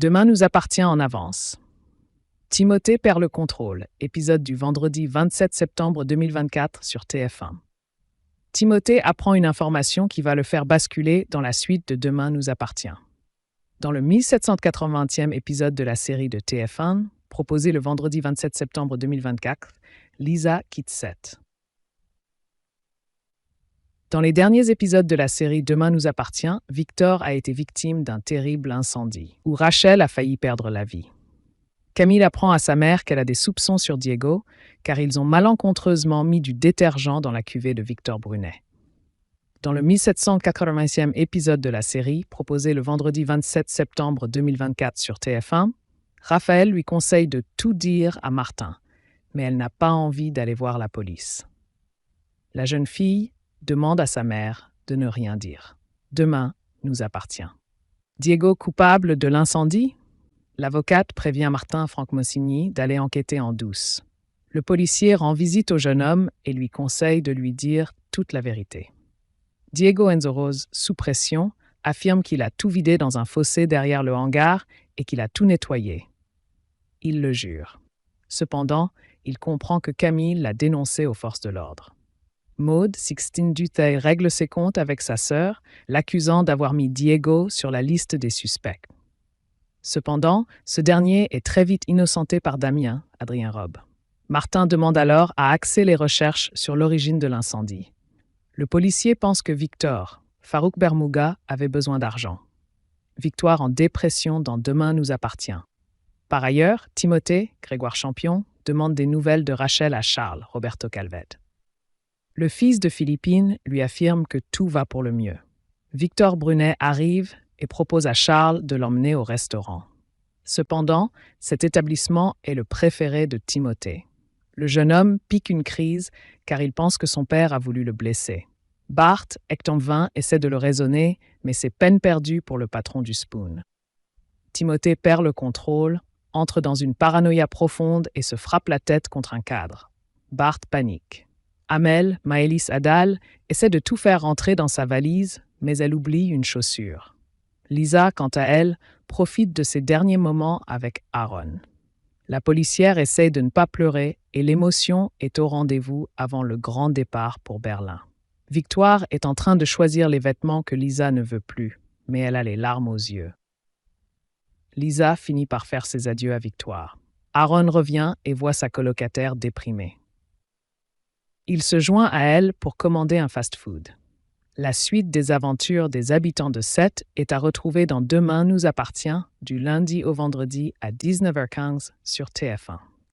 Demain nous appartient en avance. Timothée perd le contrôle, épisode du vendredi 27 septembre 2024 sur TF1. Timothée apprend une information qui va le faire basculer dans la suite de Demain nous appartient. Dans le 1780e épisode de la série de TF1, proposé le vendredi 27 septembre 2024, Lisa quitte Seth. Dans les derniers épisodes de la série Demain nous appartient, Victor a été victime d'un terrible incendie, où Rachel a failli perdre la vie. Camille apprend à sa mère qu'elle a des soupçons sur Diego, car ils ont malencontreusement mis du détergent dans la cuvée de Victor Brunet. Dans le 1780e épisode de la série, proposé le vendredi 27 septembre 2024 sur TF1, Raphaël lui conseille de tout dire à Martin, mais elle n'a pas envie d'aller voir la police. La jeune fille demande à sa mère de ne rien dire. Demain nous appartient. Diego coupable de l'incendie? L'avocate prévient Martin Franck-Mossigny d'aller enquêter en douce. Le policier rend visite au jeune homme et lui conseille de lui dire toute la vérité. Diego Enzo Rose, sous pression, affirme qu'il a tout vidé dans un fossé derrière le hangar et qu'il a tout nettoyé. Il le jure. Cependant, il comprend que Camille l'a dénoncé aux forces de l'ordre. Maude, Sixtine Dutheil, règle ses comptes avec sa sœur, l'accusant d'avoir mis Diego sur la liste des suspects. Cependant, ce dernier est très vite innocenté par Damien, Adrien Robe. Martin demande alors à axer les recherches sur l'origine de l'incendie. Le policier pense que Victor, Farouk Bermouga, avait besoin d'argent. Victoire en dépression dans Demain nous appartient. Par ailleurs, Timothée, Grégoire Champion, demande des nouvelles de Rachel à Charles, Roberto Calved. Le fils de Philippine lui affirme que tout va pour le mieux. Victor Brunet arrive et propose à Charles de l'emmener au restaurant. Cependant, cet établissement est le préféré de Timothée. Le jeune homme pique une crise car il pense que son père a voulu le blesser. Bart, Ectomvin, essaie de le raisonner, mais c'est peine perdue pour le patron du Spoon. Timothée perd le contrôle, entre dans une paranoïa profonde et se frappe la tête contre un cadre. Bart panique. Amel, Maëlys Adal, essaie de tout faire rentrer dans sa valise, mais elle oublie une chaussure. Lisa, quant à elle, profite de ses derniers moments avec Aaron. La policière essaie de ne pas pleurer et l'émotion est au rendez-vous avant le grand départ pour Berlin. Victoire est en train de choisir les vêtements que Lisa ne veut plus, mais elle a les larmes aux yeux. Lisa finit par faire ses adieux à Victoire. Aaron revient et voit sa colocataire déprimée. Il se joint à elle pour commander un fast-food. La suite des aventures des habitants de Seth est à retrouver dans Demain nous appartient, du lundi au vendredi à 19h15 sur TF1.